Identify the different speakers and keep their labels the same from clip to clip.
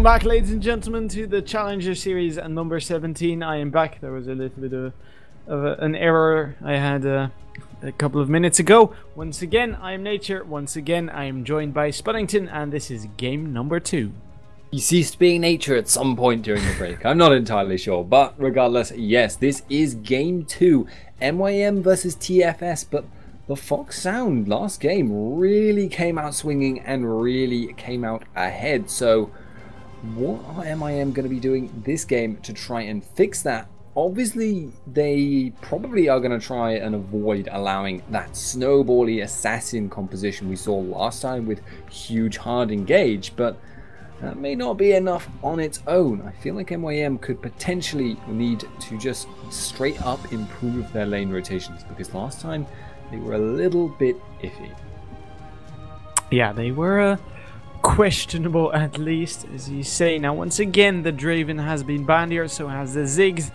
Speaker 1: back, ladies and gentlemen, to the Challenger Series number 17. I am back. There was a little bit of an error I had a couple of minutes ago. Once again, I am Nature. Once again, I am joined by Spuddington, and this is game number 2.
Speaker 2: You ceased being Nature at some point during the break. I'm not entirely sure, but regardless, yes, this is game 2. MYM versus TFS, but TheFoxSound last game really came out swinging and really came out ahead. So what are MIM going to be doing this game to try and fix that? Obviously, they probably are going to try and avoid allowing that snowbally assassin composition we saw last time with huge hard engage, but that may not be enough on its own. I feel like MYM could potentially need to just straight up improve their lane rotations, because last time they were a little bit iffy.
Speaker 1: Yeah, they were questionable, at least, as you say. Now, once again, the Draven has been banned here, so has the Ziggs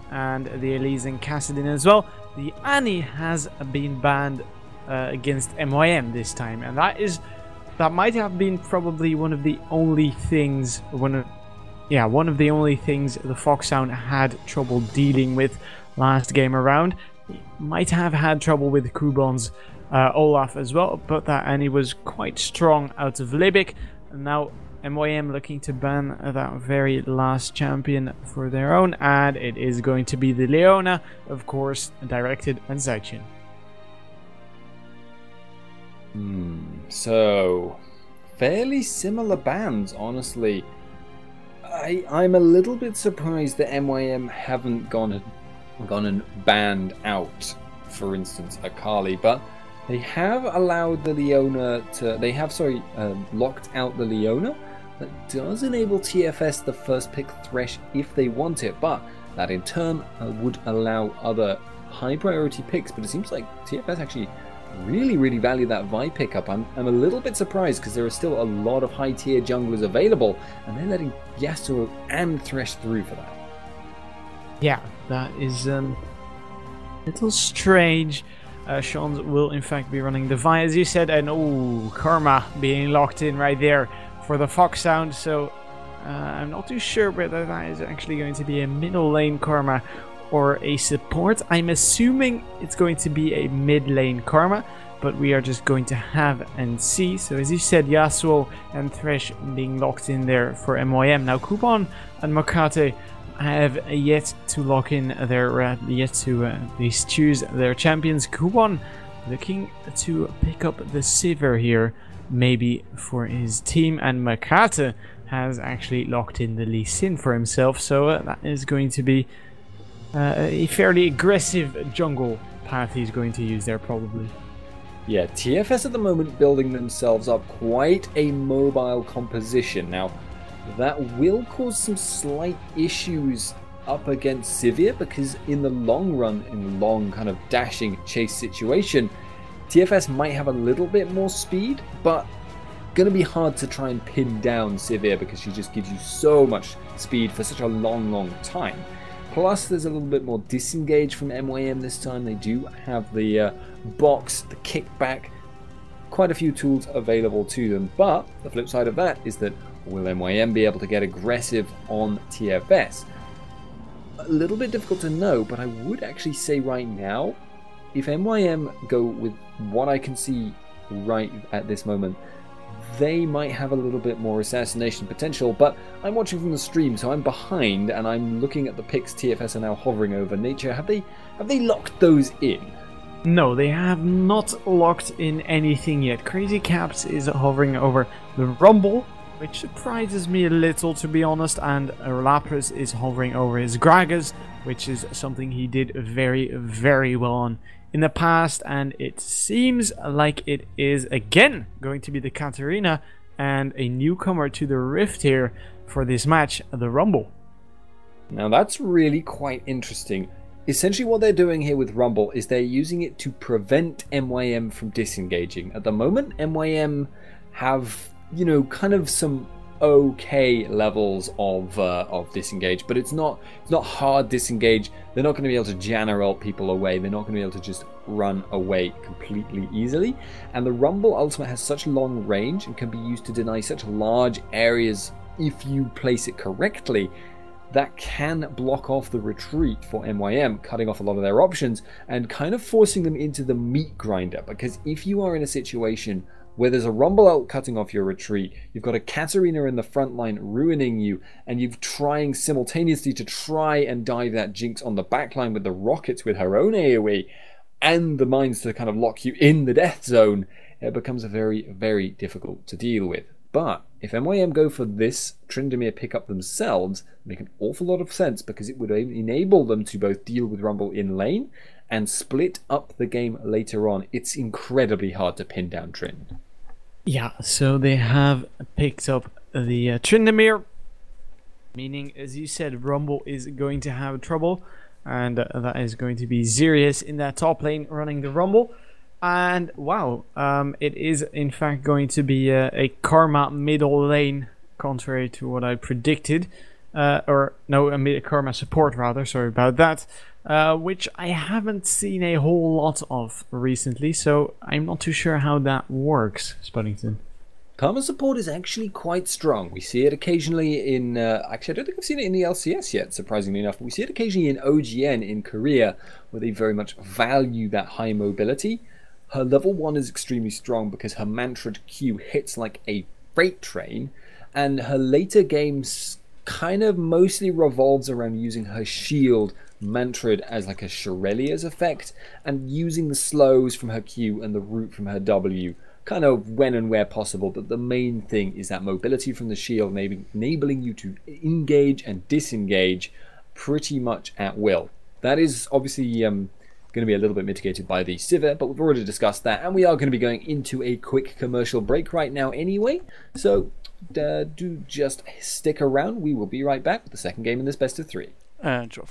Speaker 1: and the Elise and Kassadin as well. The Annie has been banned against MYM this time, and that might have been probably one of the only things, one of the only things the TheFoxSound had trouble dealing with last game around. He might have had trouble with Kuban's Olaf as well, but that Annie was quite strong out of Libic. And now MYM looking to ban that very last champion for their own, and it is going to be the Leona, of course, directed and Zaichin.
Speaker 2: So fairly similar bans, honestly. I'm a little bit surprised that MYM haven't gone and banned out, for instance, Akali, but they have allowed the Leona to, locked out the Leona. That does enable TFS the first pick Thresh if they want it, but that in turn would allow other high priority picks. But it seems like TFS actually really value that Vi pickup. I'm a little bit surprised, because there are still a lot of high tier junglers available, and they're letting Yasuo and Thresh through for that.
Speaker 1: Yeah, that is a little strange. Sean's will in fact be running the Vi, as you said, and Karma being locked in right there for the TheFoxSound. So I'm not too sure whether that is actually going to be a middle lane Karma or a support. I'm assuming it's going to be a mid lane Karma, but we are just going to have and see. So as you said, Yasuo and Thresh being locked in there for MYM. Now Kuban and Makate have yet to lock in their yet to at least choose their champions. Kuban looking to pick up the Sivir here, maybe for his team, and Makate has actually locked in the Lee Sin for himself, so that is going to be a fairly aggressive jungle path he's going to use there, probably.
Speaker 2: Yeah, TFS at the moment building themselves up quite a mobile composition. Now, that will cause some slight issues up against Sivir, because in the long run, in the long kind of dashing chase situation, TFS might have a little bit more speed, but going to be hard to try and pin down Sivir, because she just gives you so much speed for such a long time. Plus, there's a little bit more disengage from MYM this time. They do have the box, the kickback, quite a few tools available to them. But the flip side of that is that, will MYM be able to get aggressive on TFS? A little bit difficult to know, but I would actually say right now, if MYM go with what I can see right at this moment, they might have a little bit more assassination potential. But I'm watching from the stream, so I'm behind, and I'm looking at the picks TFS are now hovering over. Nature, have they locked those in?
Speaker 1: No, they have not locked in anything yet. Crazy Caps is hovering over the Rumble, which surprises me a little, to be honest, and Lapras is hovering over his Gragas, which is something he did very well on in the past, and it seems like it is again going to be the Katarina and a newcomer to the Rift here for this match, the Rumble.
Speaker 2: Now that's really quite interesting. Essentially what they're doing here with Rumble is they're using it to prevent MYM from disengaging. At the moment, MYM have, you know, kind of some okay levels of disengage, but it's not hard disengage. They're not going to be able to Janna ult people away. They're not going to be able to just run away completely easily. And the Rumble ultimate has such long range and can be used to deny such large areas if you place it correctly, that can block off the retreat for MYM, cutting off a lot of their options and kind of forcing them into the meat grinder. Because if you are in a situation where there's a Rumble ult cutting off your retreat, you've got a Katarina in the front line ruining you, and you're trying simultaneously to try and dive that Jinx on the back line with the rockets with her own AoE, and the mines to kind of lock you in the death zone, it becomes very, very difficult to deal with. But if MYM go for this Tryndamere pickup themselves, make an awful lot of sense, because it would enable them to both deal with Rumble in lane and split up the game later on. It's incredibly hard to pin down Trynd.
Speaker 1: Yeah, so they have picked up the Tryndamere, meaning, as you said, Rumble is going to have trouble, and that is going to be Sirius in that top lane running the Rumble. And wow, it is in fact going to be a Karma middle lane, contrary to what I predicted. Or no, a Karma support rather, sorry about that. Which I haven't seen a whole lot of recently, so I'm not too sure how that works, Spuddington.
Speaker 2: Karma support is actually quite strong. We see it occasionally in... actually, I don't think I've seen it in the LCS yet, surprisingly enough. But we see it occasionally in OGN in Korea, where they very much value that high mobility. Her level 1 is extremely strong because her mantra Q hits like a freight train, and her later games kind of mostly revolves around using her shield mantraed as like a Shurelya's effect, and using the slows from her Q and the root from her W kind of when and where possible. But the main thing is that mobility from the shield, enabling you to engage and disengage pretty much at will. That is obviously going to be a little bit mitigated by the Sivir, but we've already discussed that, and we are going to be going into a quick commercial break right now anyway, so do just stick around. We will be right back with the second game in this best of 3.
Speaker 3: Sure.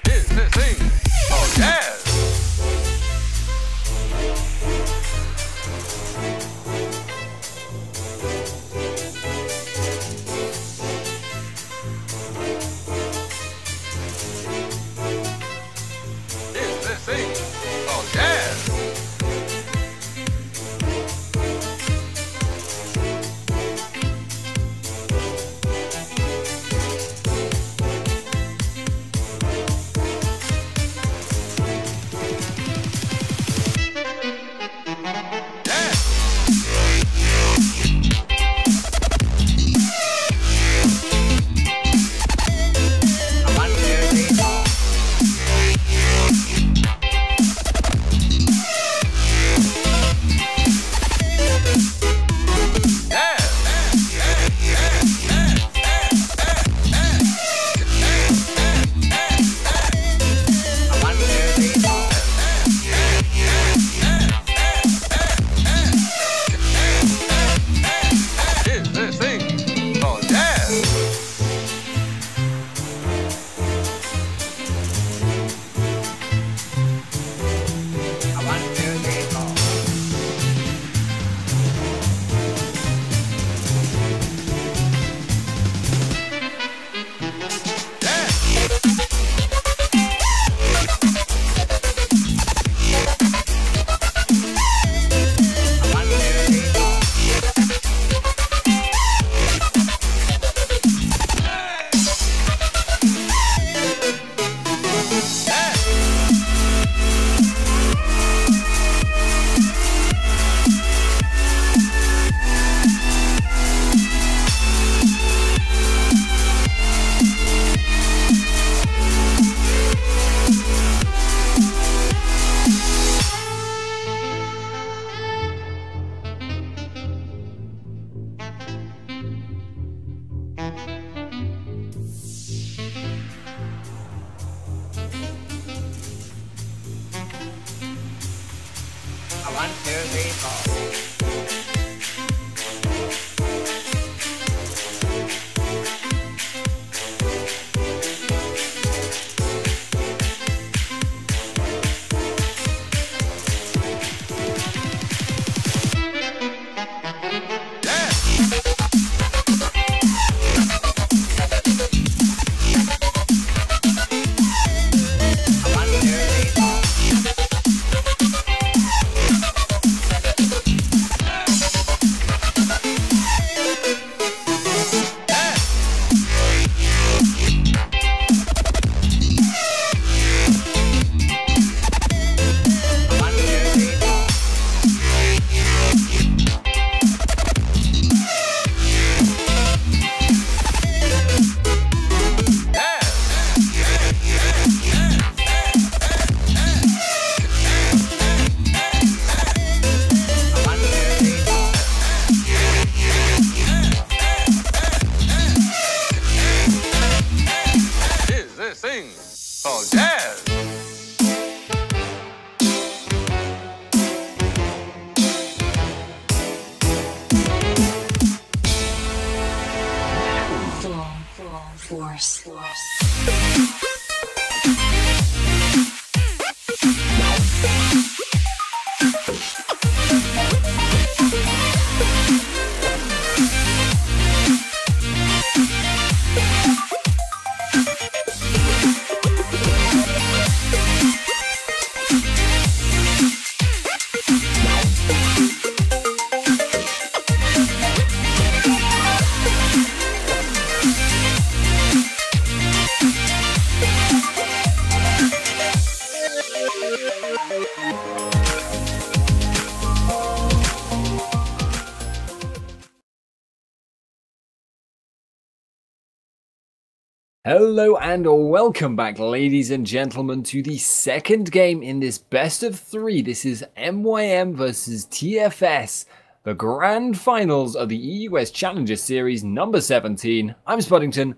Speaker 4: Business
Speaker 3: 1, 2, 3, 4.
Speaker 4: Force.
Speaker 2: Hello and welcome back, ladies and gentlemen, to the second game in this best of 3. This is MYM versus TFS, the grand finals of the EUW ChallengerSeries number 17. I'm Spuddington.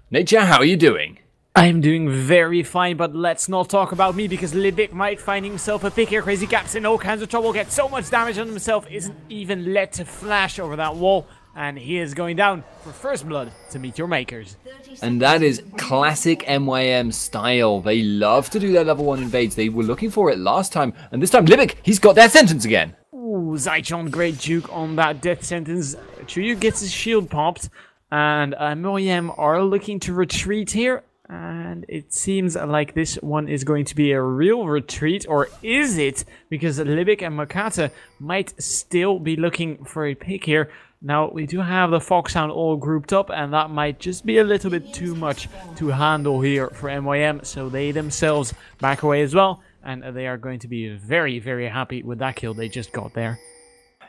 Speaker 2: Nature, how are you doing?
Speaker 1: I'm doing very fine, but let's not talk about me because Libic might find himself a pick here. Crazy Caps in all kinds of trouble, gets so much damage on himself, isn't even let to flash over that wall. And he is going down for first blood to MeetYourMakers.
Speaker 2: And that is classic MYM style. They love to do their level 1 invades. They were looking for it last time. And this time, Libic, he's got that sentence again.
Speaker 1: Ooh, Zychon, great juke on that death sentence. Chuyu gets his shield popped. And MYM are looking to retreat here. And it seems like this one is going to be a real retreat. Or is it? Because Libic and Makata might still be looking for a pick here. Now, we do have the TheFoxSound all grouped up, and that might just be a little bit too much to handle here for MYM, so they themselves back away as well, and they are going to be very, very happy with that kill they just got there.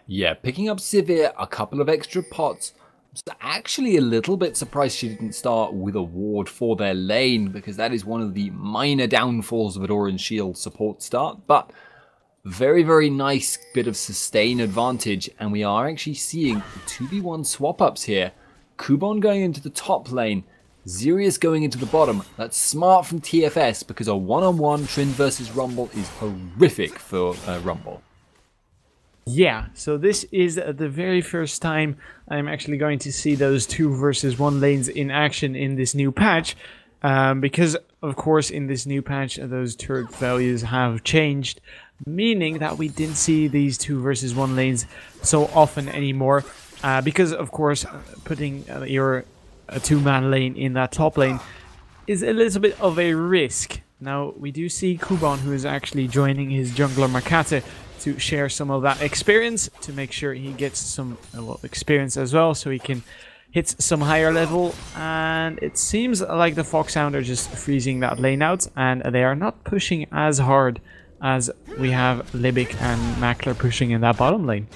Speaker 2: Yeah, picking up Sivir, a couple of extra pots. I'm actually a little bit surprised she didn't start with a ward for their lane, because that is one of the minor downfalls of an Orange Shield support start, but very, very nice bit of sustain advantage, and we are actually seeing 2v1 swap-ups here. Kubon going into the top lane, Zirius going into the bottom. That's smart from TFS, because a one-on-one Trin versus Rumble is horrific for Rumble.
Speaker 1: Yeah, so this is the very first time I'm actually going to see those 2 versus 1 lanes in action in this new patch. Because, of course, in this new patch, those turret values have changed, meaning that we didn't see these 2 versus 1 lanes so often anymore. Because, of course, putting your 2-man lane in that top lane is a little bit of a risk. Now, we do see Kubon, who is actually joining his jungler Makata to share some of that experience, to make sure he gets some experience as well, so he can hit some higher level. And it seems like the TheFoxSound are just freezing that lane out, and they are not pushing as hard as we have Libic and Mackler pushing in that bottom lane.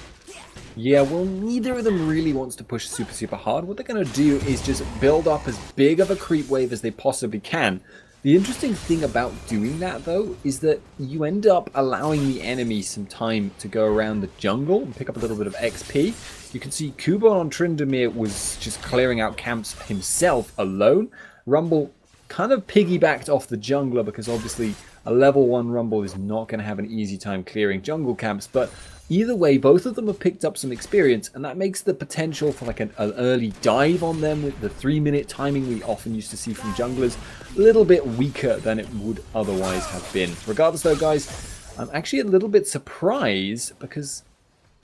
Speaker 2: Yeah, well, neither of them really wants to push super hard. What they're going to do is just build up as big of a creep wave as they possibly can. The interesting thing about doing that, though, is that you end up allowing the enemy some time to go around the jungle and pick up a little bit of XP. You can see Kubon on Tryndamere was just clearing out camps himself alone. Rumble kind of piggybacked off the jungler because obviously a level 1 Rumble is not going to have an easy time clearing jungle camps. But either way, both of them have picked up some experience, and that makes the potential for like an early dive on them with the 3-minute timing we often used to see from junglers a little bit weaker than it would otherwise have been. Regardless though, guys, I'm actually a little bit surprised because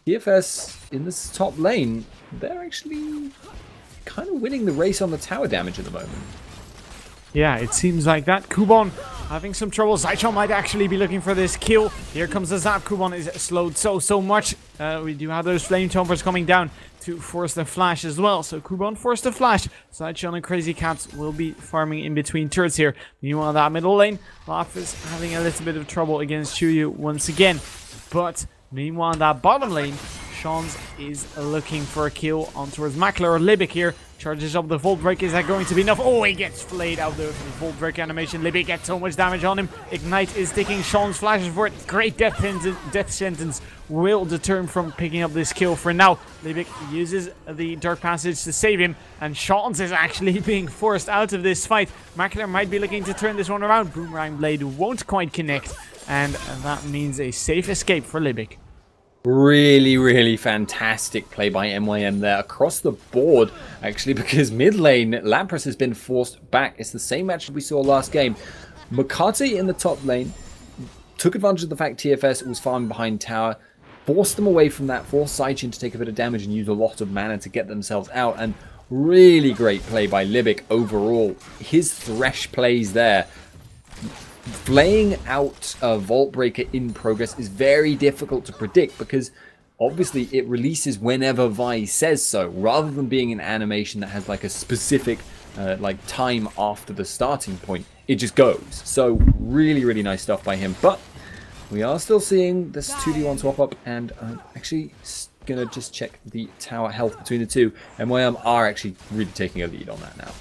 Speaker 2: TFS in this top lane, they're actually kind of winning the race on the tower damage at the moment.
Speaker 1: Yeah, it seems like that. Kubon having some trouble. Zychon might actually be looking for this kill. Here comes the zap. Kubon is slowed so much. We do have those flame chompers coming down to force the flash as well. So Kubon forced the flash. Zychon and Crazy Cats will be farming in between turrets here. Meanwhile, that middle lane, Lapis having a little bit of trouble against Chuyu once again. But meanwhile, that bottom lane, Shans is looking for a kill on towards Makler or Libic here. Charges up the Volt Break. Is that going to be enough? Oh, he gets flayed out the Volt Break animation. Libic gets so much damage on him. Ignite is sticking. Shans flashes for it. Great death sentence will deter him from picking up this kill for now. Libic uses the Dark Passage to save him, and Shans is actually being forced out of this fight. Makler might be looking to turn this one around. Boomerang Blade won't quite connect, and that means a safe escape for Libic.
Speaker 2: Really fantastic play by MYM there across the board, actually, because mid lane, Lapras has been forced back. It's the same match we saw last game. Makate in the top lane took advantage of the fact TFS was farming behind tower, forced them away from that, forced Saichin to take a bit of damage and use a lot of mana to get themselves out, and really great play by Libic overall. His Thresh plays there. Playing out a Vault Breaker in progress is very difficult to predict because obviously it releases whenever Vi says so, rather than being an animation that has like a specific like time after the starting point. It just goes. So really nice stuff by him. But we are still seeing this 2v1 swap up, and I'm actually gonna just check the tower health between the two. MYM are actually really taking a lead on that now.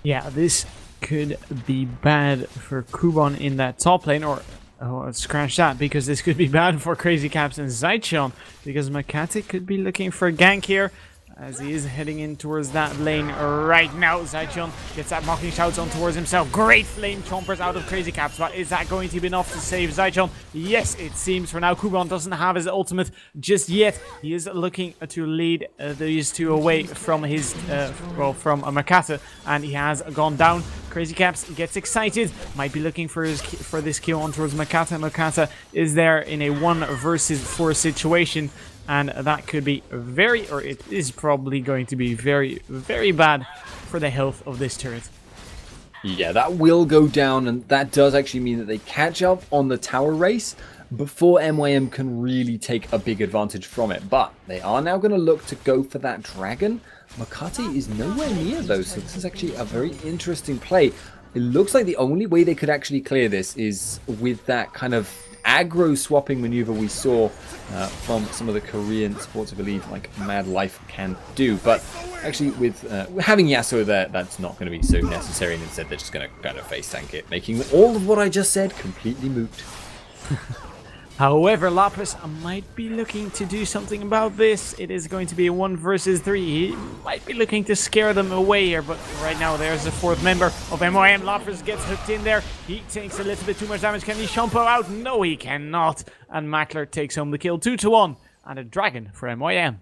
Speaker 1: Yeah, this could be bad for Kubon in that top lane, or scratch that, because this could be bad for Crazy Caps and Zychon, because Makate could be looking for a gank here as he is heading in towards that lane right now. Zychon gets that mocking shouts on towards himself. Great flame chompers out of Crazy Caps, but is that going to be enough to save Zychon? Yes, it seems for now. Kubon doesn't have his ultimate just yet. He is looking to lead these two away from his from Makate, and he has gone down. Crazy Caps gets excited, might be looking for this kill on towards Makate. Makate is there in a 1 versus 4 situation, and that could be it is probably going to be very bad for the health of this turret.
Speaker 2: Yeah, that will go down, and that does actually mean that they catch up on the tower race before MYM can really take a big advantage from it. But they are now going to look to go for that dragon. Makate is nowhere near those, so this is actually a very interesting play. It looks like the only way they could actually clear this is with that kind of aggro swapping maneuver we saw from some of the Korean sports, I believe, like Mad Life can do. But actually with having Yasuo there, that's not going to be so necessary, and instead they're just going to kind of face tank it, making all of what I just said completely moot.
Speaker 1: However, Lapis might be looking to do something about this. It is going to be a 1 versus 3. He might be looking to scare them away here, but right now there's the 4th member of MYM. Lapis gets hooked in there. He takes a little bit too much damage. Can he shampoo out? No, he cannot. And Makler takes home the kill. 2-1 and a dragon for MYM.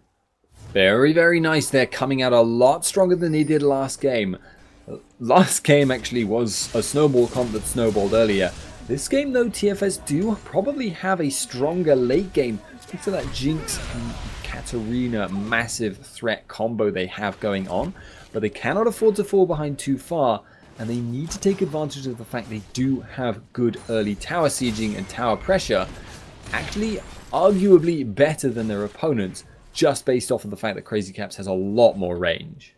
Speaker 2: Very nice. They're coming out a lot stronger than they did last game. Last game actually was a snowball comp that snowballed earlier. This game, though, TFS do probably have a stronger late game thanks to that Jinx and Katarina massive threat combo they have going on. But they cannot afford to fall behind too far, and they need to take advantage of the fact they do have good early tower sieging and tower pressure. Actually, arguably better than their opponents, just based off of the fact that Crazy Caps has a lot more range.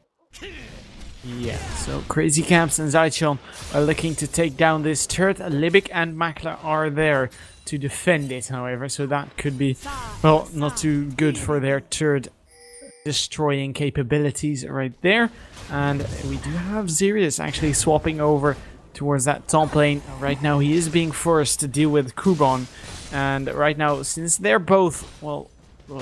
Speaker 1: Yeah, so Crazy Caps and Zychon are looking to take down this turret. Libic and Makler are there to defend it, however, so that could be, well, not too good for their turret destroying capabilities right there. And we do have Zirius actually swapping over towards that top lane. Right now he is being forced to deal with Kubon, and right now, since they're both, well,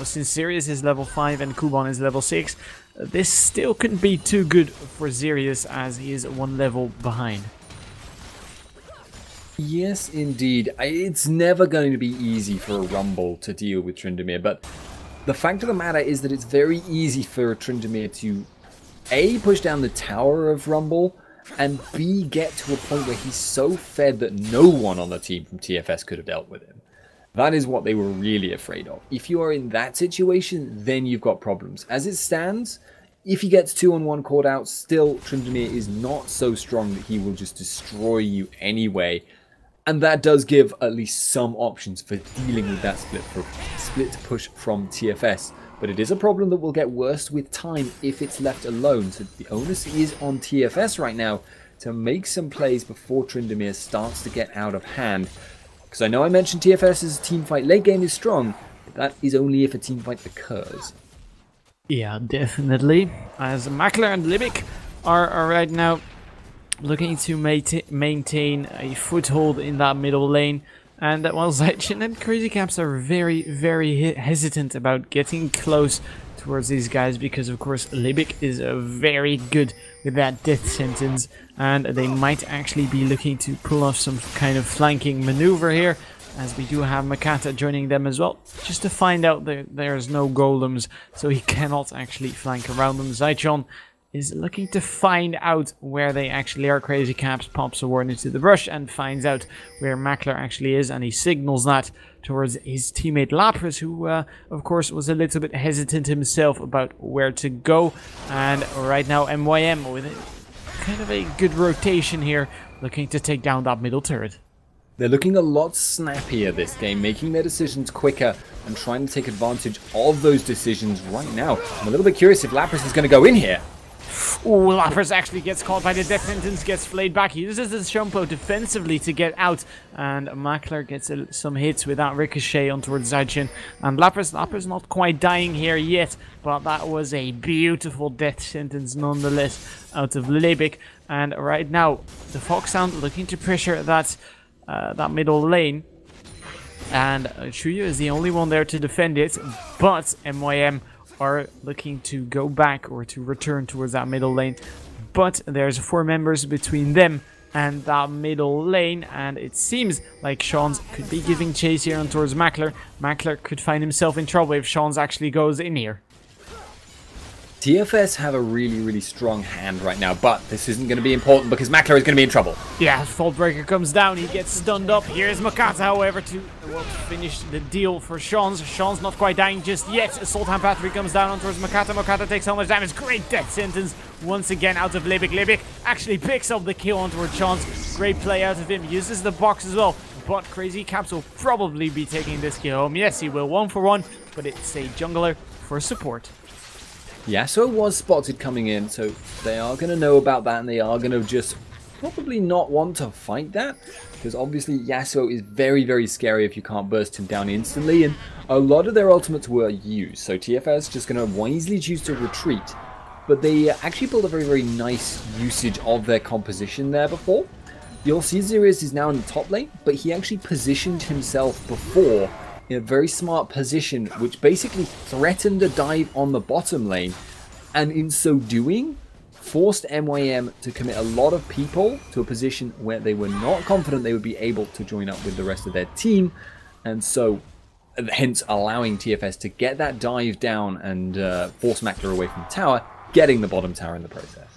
Speaker 1: since Sirius is level 5 and Kubon is level 6, this still couldn't be too good for Sirius as he is one level behind.
Speaker 2: Yes, indeed. It's never going to be easy for a Rumble to deal with Tryndamere, but the fact of the matter is that it's very easy for Tryndamere to A, push down the tower of Rumble, and B, get to a point where he's so fed that no one on the team from TFS could have dealt with him. That is what they were really afraid of. If you are in that situation, then you've got problems. As it stands, if he gets 2-on-1 caught out, still Tryndamere is not so strong that he will just destroy you anyway. And that does give at least some options for dealing with that split push from TFS. But it is a problem that will get worse with time if it's left alone. So the onus is on TFS right now to make some plays before Tryndamere starts to get out of hand. Because I know I mentioned TFS's teamfight late game is strong, but that is only if a teamfight occurs.
Speaker 1: Yeah, definitely. As Makler and Libic are right now looking to maintain a foothold in that middle lane. And while Zaichin and Crazy Caps are very hesitant about getting close towards these guys, because of course Libic is very good with that death sentence, and they might actually be looking to pull off some kind of flanking maneuver here, as we do have Makata joining them as well, just to find out that there's no golems, so he cannot actually flank around them. Zaichon is looking to find out where they actually are. Crazy Caps pops a warning into the brush and finds out where Makler actually is, and he signals that towards his teammate Lapras, who of course was a little bit hesitant himself about where to go. And right now MYM with kind of a good rotation here, looking to take down that middle turret.
Speaker 2: They're looking a lot snappier this game, making their decisions quicker and trying to take advantage of those decisions right now. I'm a little bit curious if Lapras is going to go in here.
Speaker 1: Ooh, Lapras actually gets caught by the death sentence, gets flayed back. He uses his Shumpo defensively to get out, and Makler gets some hits with that ricochet on towards Zaichin. And Lapras not quite dying here yet, but that was a beautiful death sentence nonetheless out of Libic. And right now, the TheFoxSound looking to pressure that middle lane, and Chuyu is the only one there to defend it, but MYM are looking to go back or to return towards that middle lane, but there's 4 members between them and that middle lane, and it seems like Sean's could be giving chase here on towards Makler. Makler could find himself in trouble if Sean's actually goes in here.
Speaker 2: TFS have a really strong hand right now, but this isn't going to be important because Makler is going to be in trouble.
Speaker 1: Yeah, Fault Breaker comes down, he gets stunned up. Here's Makata, however, to finish the deal for Sean's. Sean's not quite dying just yet. Assault Hand Battery comes down on towards Makata. Makata takes so much damage. Great death sentence once again out of Libic. Libic actually picks up the kill on towards Sean's. Great play out of him. Uses the box as well. But Crazy Caps will probably be taking this kill home. Yes, he will 1 for 1, but it's a jungler for support.
Speaker 2: Yasuo was spotted coming in, so they are going to know about that, and they are going to just probably not want to fight that, because obviously Yasuo is very scary if you can't burst him down instantly, and a lot of their ultimates were used, so TFS just going to wisely choose to retreat. But they actually built a very nice usage of their composition there before. You'll see Sirius is now in the top lane, but he actually positioned himself before in a very smart position, which basically threatened a dive on the bottom lane, and in so doing forced MYM to commit a lot of people to a position where they were not confident they would be able to join up with the rest of their team, and so hence allowing TFS to get that dive down and force Makler away from the tower, getting the bottom tower in the process.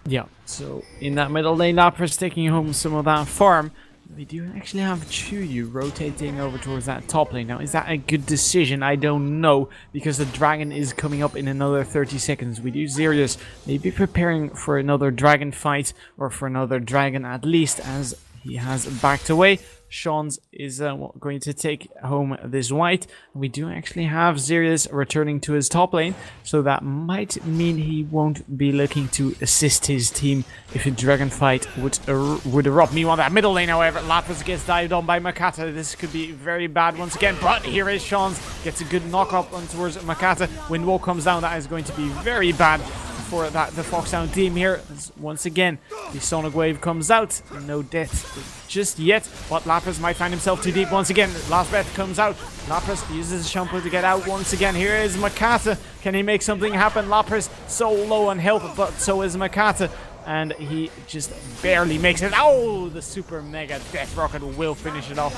Speaker 1: Yeah, so in that middle lane, Lapras taking home some of that farm. We do actually have Chuyu rotating over towards that top lane. Now, is that a good decision? I don't know, because the dragon is coming up in another 30 seconds. We do Sirius maybe preparing for another dragon fight, or for another dragon at least, as he has backed away. Sean's is going to take home this white. We do actually have Sirius returning to his top lane, so that might mean he won't be looking to assist his team if a dragon fight would erupt. Meanwhile, that middle lane, however, Lapras gets dived on by Makata. This could be very bad once again, but here is Sean's. Gets a good knock up on towards Makata. When Wall comes down, that is going to be very bad for that TheFoxSound team here. As once again, the Sonic Wave comes out. No death just yet, but Lapras might find himself too deep once again. Last breath comes out. Lapras uses a shampoo to get out once again. Here is Makata. Can he make something happen? Lapras so low on health, but so is Makata. And he just barely makes it. Oh, the super mega death rocket will finish it off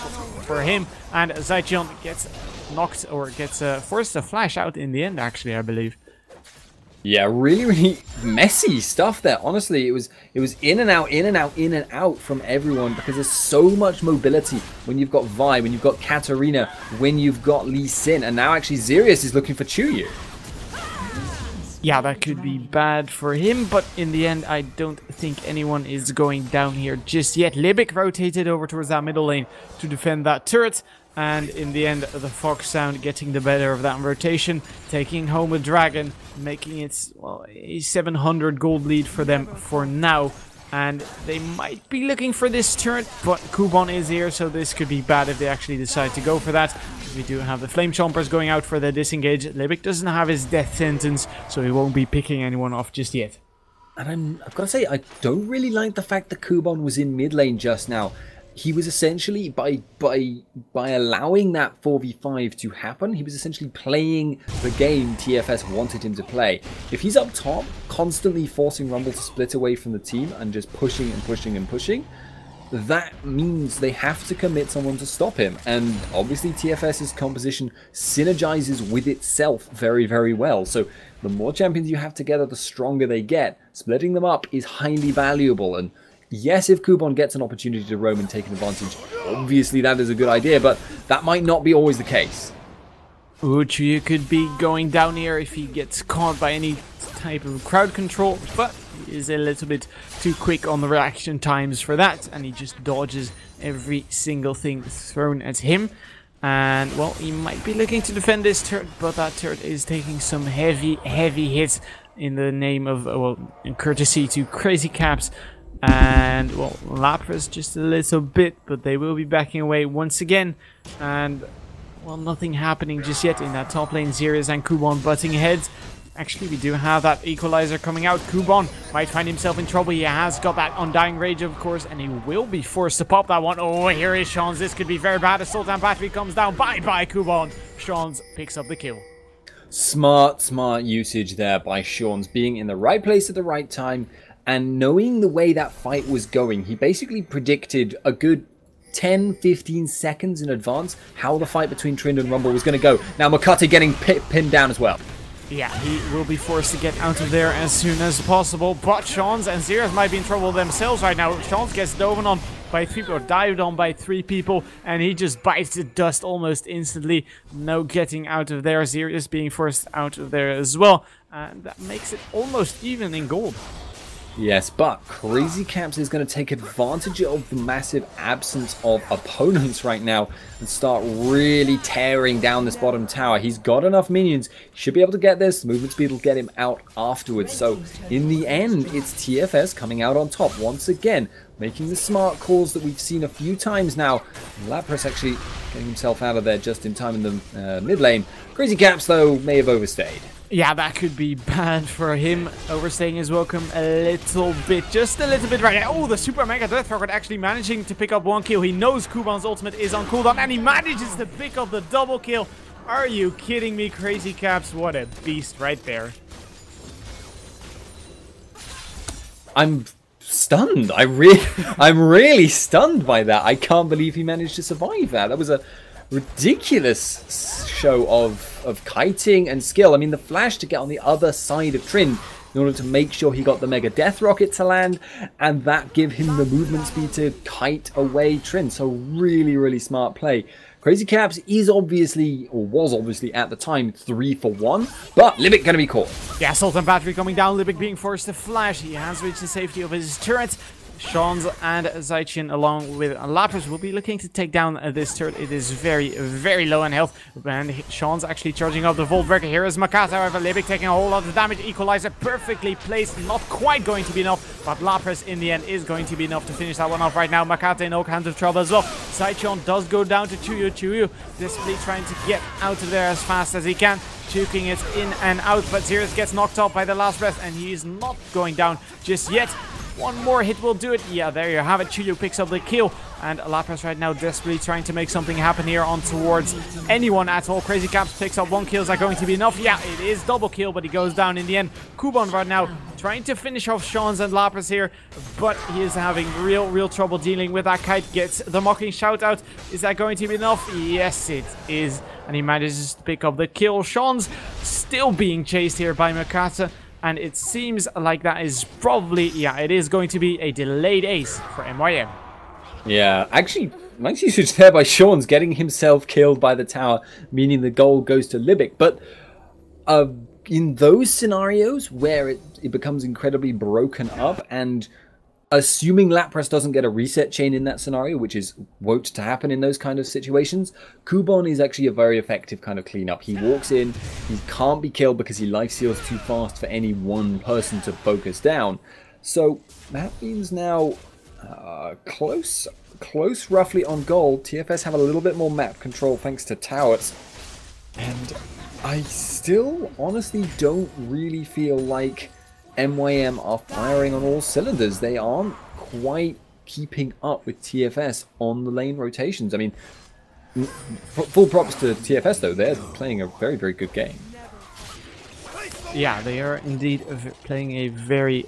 Speaker 1: for him. And Zaichon gets knocked, or gets forced to flash out in the end, actually, I believe.
Speaker 2: Yeah, really messy stuff there. Honestly, it was in and out, in and out, in and out from everyone, because there's so much mobility when you've got Vi, when you've got Katarina, when you've got Lee Sin, and now actually Xerius is looking for Chuyu.
Speaker 1: Yeah, that could be bad for him, but in the end, I don't think anyone is going down here just yet. Libic rotated over towards that middle lane to defend that turret, and in the end, TheFoxSound getting the better of that rotation, taking home a dragon, making it, well, a 700 gold lead for them for now. And they might be looking for this turret, but Kubon is here, so this could be bad if they actually decide to go for that. We do have the Flame Chompers going out for the disengage. Libic doesn't have his death sentence, so he won't be picking anyone off just yet.
Speaker 2: And I've got to say, I don't really like the fact that Kubon was in mid lane just now. He was essentially, by allowing that 4v5 to happen, he was essentially playing the game TFS wanted him to play. If he's up top, constantly forcing Rumble to split away from the team and just pushing and pushing and pushing, that means they have to commit someone to stop him. And obviously TFS's composition synergizes with itself very, very well. So the more champions you have together, the stronger they get. Splitting them up is highly valuable, and yes, if Kubon gets an opportunity to roam and take an advantage, obviously that is a good idea, but that might not be always the case.
Speaker 1: Uchiyu could be going down here if he gets caught by any type of crowd control, but he is a little bit too quick on the reaction times for that, and he just dodges every single thing thrown at him. And, well, he might be looking to defend this turret, but that turret is taking some heavy hits in the name of, well, in courtesy to Crazy Caps. And, well, Lapras just a little bit, but they will be backing away once again. And, well, nothing happening just yet in that top lane. Xerius and Kubon butting heads. Actually, we do have that equalizer coming out. Kubon might find himself in trouble. He has got that Undying Rage, of course, and he will be forced to pop that one. Oh, here is Shawns. This could be very bad. A Sultan battery comes down. Bye-bye, Kubon. Shawns picks up the kill.
Speaker 2: Smart usage there by Shawns, being in the right place at the right time. And knowing the way that fight was going, he basically predicted a good 10-15 seconds in advance how the fight between Trind and Rumble was going to go. Now Makata getting pinned down as well.
Speaker 1: Yeah, he will be forced to get out of there as soon as possible. But Shawns and Xerius might be in trouble themselves right now. Shawns gets dove on by 3 people, or dived on by 3 people, and he just bites the dust almost instantly. No getting out of there. Xerius being forced out of there as well. And that makes it almost even in gold.
Speaker 2: Yes, but Crazy Caps is going to take advantage of the massive absence of opponents right now and start really tearing down this bottom tower. He's got enough minions. He should be able to get this. Movement speed will get him out afterwards. So in the end, it's TFS coming out on top once again, making the smart calls that we've seen a few times now. Lapras actually getting himself out of there just in time in the mid lane. Crazy Caps, though, may have overstayed.
Speaker 1: Yeah, that could be bad for him. Overstaying his welcome a little bit, just a little bit right now. Oh, the Super Mega Death Rocket actually managing to pick up 1 kill. He knows Kubon's ultimate is on cooldown, and he manages to pick up the double kill. Are you kidding me, Crazy Caps? What a beast right there.
Speaker 2: I'm stunned. I'm really stunned by that. I can't believe he managed to survive that. That was a ridiculous show of kiting and skill. I mean, the flash to get on the other side of Trind in order to make sure he got the Mega Death Rocket to land, and that give him the movement speed to kite away Trind. So really smart play. Crazy Caps is obviously, or was obviously at the time, 3 for 1, but Libic gonna be caught.
Speaker 1: Yeah, Sultan Battery coming down, Libic being forced to flash. He has reached the safety of his turret. Shawns and Zaichin along with Lapras will be looking to take down this turret. It is very low in health, and Shawns actually charging up the Volt Breaker. Here is Makata, however, Libic taking a whole lot of damage. Equalizer perfectly placed, not quite going to be enough, but Lapras in the end is going to be enough to finish that one off right now. Makata in all kinds of trouble as well. Zaichin does go down to Chuyu. Chuyu desperately trying to get out of there as fast as he can. juking it in and out, but Xerxes gets knocked off by the last breath, and he is not going down just yet. One more hit will do it. Yeah, there you have it. Chuyu picks up the kill. And Lapras right now desperately trying to make something happen here on towards anyone at all. Crazy Caps picks up 1 kill. Is that going to be enough? Yeah, it is double kill, but he goes down in the end. Kuban right now trying to finish off Sean's and Lapras here, but he is having real trouble dealing with that kite. Gets the mocking shout out. Is that going to be enough? Yes, it is. And he manages to pick up the kill. Sean's still being chased here by Makata. And it seems like that is probably, yeah, it is going to be a delayed ace for MYM.
Speaker 2: Yeah, actually, nice usage there by Sean's getting himself killed by the tower, meaning the goal goes to Libic. But in those scenarios where it becomes incredibly broken up, and assuming Lapras doesn't get a reset chain in that scenario, which is wont to happen in those kind of situations, Kuban is actually a very effective kind of cleanup. He walks in, he can't be killed because he life steals too fast for any one person to focus down. So that means now close roughly on goal. TFS have a little bit more map control thanks to towers. And I still honestly don't really feel like MYM are firing on all cylinders. They aren't quite keeping up with TFS on the lane rotations. I mean, full props to TFS though. They're playing a very good game.
Speaker 1: Yeah, they are indeed playing a very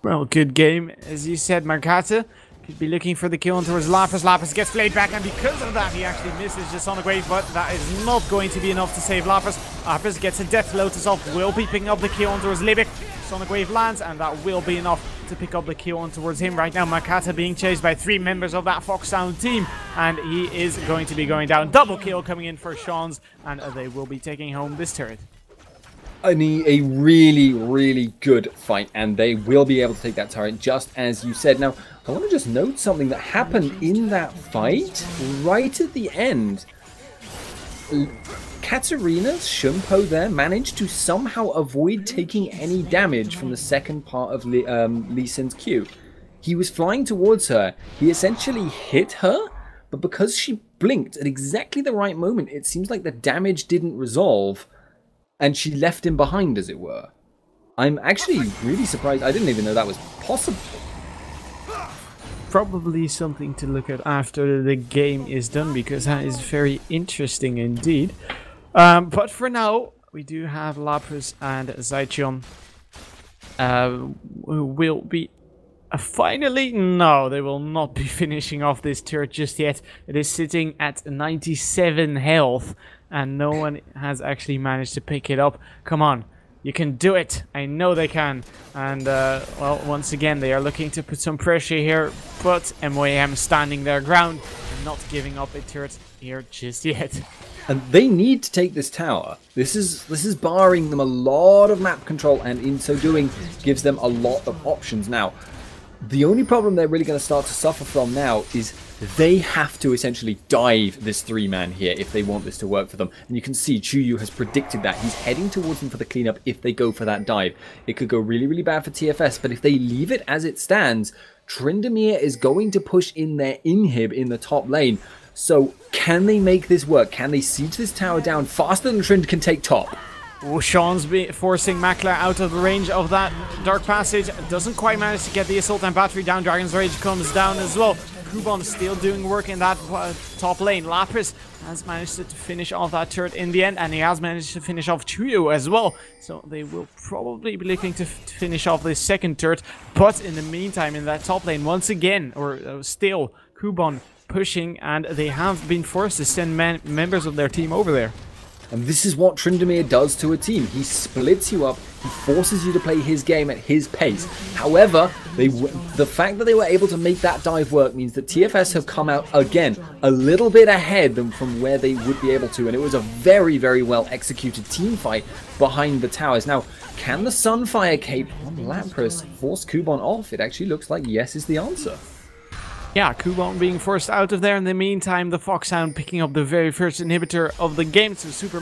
Speaker 1: well good game. As you said, Markata could be looking for the kill on towards Lapras. Lapras gets flayed back, and because of that, he actually misses just on the grave, but that is not going to be enough to save Lapras. Lapras gets a Death Lotus off, will be picking up the kill on towards Libic. Sonic Wave lands, and that will be enough to pick up the kill on towards him. Right now, Makata being chased by 3 members of that FoxSound team, and he is going to be going down. Double kill coming in for Sean's, and they will be taking home this turret.
Speaker 2: A really good fight, and they will be able to take that turret just as you said. Now, I want to just note something that happened in that fight right at the end. Katarina's Shumpo there managed to somehow avoid taking any damage from the second part of Lee Sin's Q. He was flying towards her. He essentially hit her, but because she blinked at exactly the right moment, it seems like the damage didn't resolve, and she left him behind, as it were. I'm actually really surprised. I didn't even know that was possible.
Speaker 1: Probably something to look at after the game is done, because that is very interesting indeed. But for now, we do have Lapras and Zaichon, who will be finally... No, they will not be finishing off this turret just yet. It is sitting at 97 health, and no one has actually managed to pick it up. Come on, you can do it. I know they can. And, well, once again, they are looking to put some pressure here, but MYM standing their ground and not giving up a turret here just yet.
Speaker 2: And they need to take this tower. This is barring them a lot of map control, and in so doing gives them a lot of options. Now, the only problem they're really going to start to suffer from now is they have to essentially dive this 3-man here if they want this to work for them. And you can see Chuyu has predicted that. He's heading towards them for the cleanup if they go for that dive. It could go really bad for TFS, but if they leave it as it stands, Tryndamere is going to push in their inhib in the top lane. So can they make this work? Can they siege this tower down faster than Trynd can take top?
Speaker 1: Oh, Sean's forcing Makla out of the range of that Dark Passage. Doesn't quite manage to get the Assault and Battery down. Dragon's Rage comes down as well. Kuban still doing work in that top lane. Lapras has managed to finish off that turret in the end, and he has managed to finish off Chuyu as well. So they will probably be looking to finish off this second turret. But in the meantime, in that top lane, once again, or still, Kuban pushing, and they have been forced to send members of their team over there.
Speaker 2: And this is what Tryndamere does to a team. He splits you up, he forces you to play his game at his pace. However, the fact that they were able to make that dive work means that TFS have come out again a little bit ahead from where they would be able to, and it was a very well executed team fight behind the towers. Now, can the Sunfire Cape on Lapras force Kuban off? It actually looks like yes is the answer.
Speaker 1: Yeah, Kuban being forced out of there. In the meantime, the FoxSound picking up the very first inhibitor of the game. So super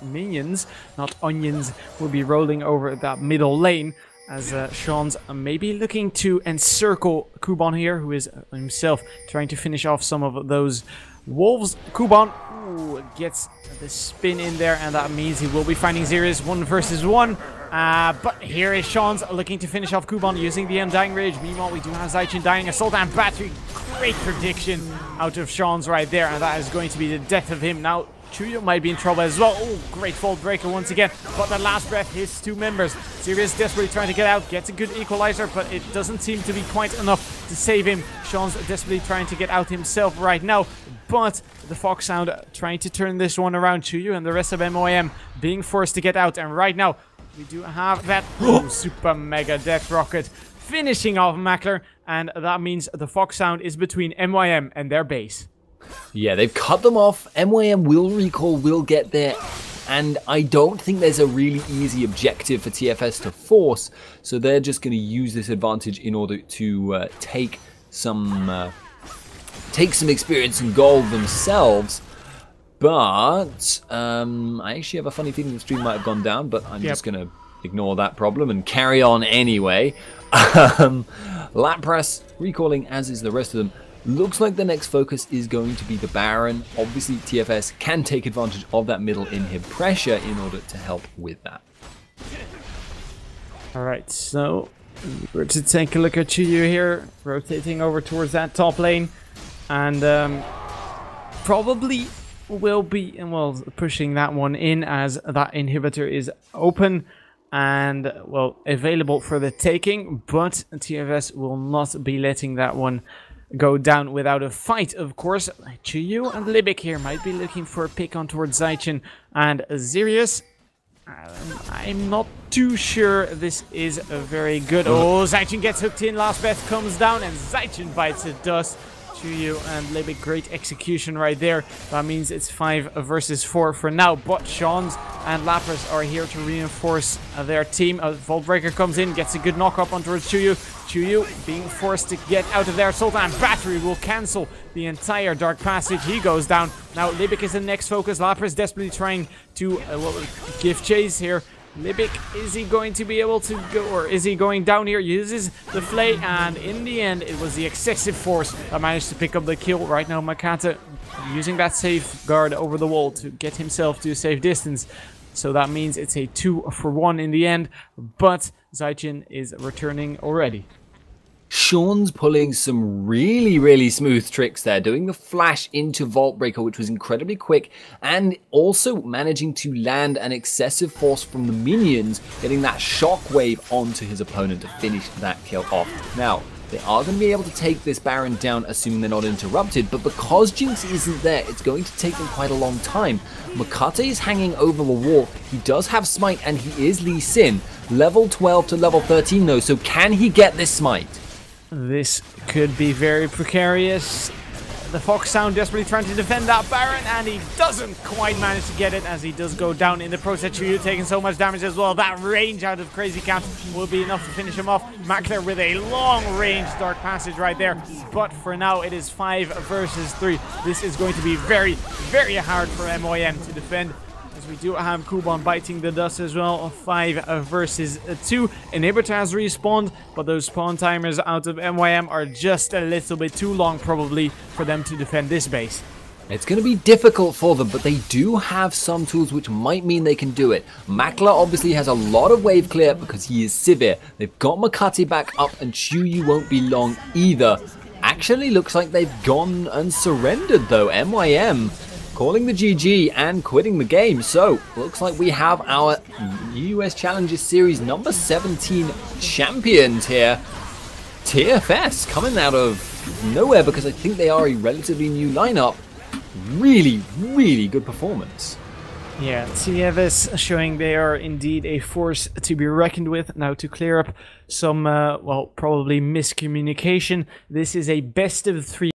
Speaker 1: minions, not onions, will be rolling over that middle lane. As Sean's maybe looking to encircle Kuban here, who is himself trying to finish off some of those Wolves, Kuban, ooh, gets the spin in there, and that means he will be finding Xerius 1 versus 1. But here is Sean's looking to finish off Kuban using the Undying Rage. Meanwhile, we do have Zaichin dying. Assault and Battery. Great prediction out of Sean's right there, and that is going to be the death of him. Now, Chuyo might be in trouble as well. Oh, great Vault Breaker once again. But the last breath hits 2 members. Xerius desperately trying to get out. Gets a good equalizer, but it doesn't seem to be quite enough to save him. Sean's desperately trying to get out himself right now. But the TheFoxSound trying to turn this one around. Chuyo and the rest of MOM being forced to get out. And right now, we do have that super mega death rocket finishing off Mackler. And that means the TheFoxSound is between MYM and their base.
Speaker 2: Yeah, they've cut them off. MYM will recall, will get there. And I don't think there's a really easy objective for TFS to force. So they're just going to use this advantage in order to take some experience and gold themselves. But I actually have a funny feeling the stream might have gone down, but I'm just going to ignore that problem and carry on anyway. Lapras recalling, as is the rest of them. Looks like the next focus is going to be the Baron. Obviously, TFS can take advantage of that middle inhib pressure in order to help with that.
Speaker 1: Alright, so we're to take a look at Chuyo here, rotating over towards that top lane. And probably will be pushing that one in, as that inhibitor is open and available for the taking, but TFS will not be letting that one go down without a fight, of course. Chuyo and Libic here might be looking for a pick on towards Zaichin and Xerius. I'm not too sure this is a very good. Oh, Zaichin gets hooked in, last breath comes down, and Zaichin bites the dust. Chuyo and Libic, great execution right there. That means it's 5 versus 4 for now, but Sean's and Lapras are here to reinforce their team. A Vault Breaker comes in, gets a good knock up on towards Chuyo. Chuyo being forced to get out of there. Assault and Battery will cancel the entire Dark Passage. He goes down. Now Libic is the next focus. Lapras desperately trying to give chase here. Libic, is he going to be able to go, or is he going down here? Uses the Flay, and in the end, it was the excessive force that managed to pick up the kill. Right now, Makata using that safeguard over the wall to get himself to a safe distance. So that means it's a 2-for-1 in the end, but Zaichin is returning already.
Speaker 2: Sean's pulling some really smooth tricks there, doing the flash into Vault Breaker, which was incredibly quick, and also managing to land an excessive force from the minions, getting that shockwave onto his opponent to finish that kill off. Now, they are going to be able to take this Baron down, assuming they're not interrupted, but because Jinx isn't there, it's going to take them quite a long time. Makata is hanging over the wall. He does have Smite, and he is Lee Sin. Level 12 to level 13 though, so can he get this Smite?
Speaker 1: This could be very precarious. The TheFoxSound desperately trying to defend that Baron, and he doesn't quite manage to get it, as he does go down in the process. Chuyo taking so much damage as well. That range out of Crazy Camp will be enough to finish him off. Mackler with a long-range Dark Passage right there. But for now, it is 5 versus 3. This is going to be very hard for MOM to defend, as we do have Kuban biting the dust as well. 5 versus 2. Inhibitor has respawned, but those spawn timers out of MYM are just a little bit too long, probably, for them to defend this base.
Speaker 2: It's going to be difficult for them, but they do have some tools which might mean they can do it. Mackler obviously has a lot of wave clear because he is severe. They've got Makati back up, and Chuyo won't be long either. Actually looks like they've gone and surrendered though. MYM calling the GG and quitting the game. So, looks like we have our US Challengers Series number 17 champions here. TFS coming out of nowhere, because I think they are a relatively new lineup. Really good performance.
Speaker 1: Yeah, TFS showing they are indeed a force to be reckoned with. Now, to clear up some, probably miscommunication, this is a best of 3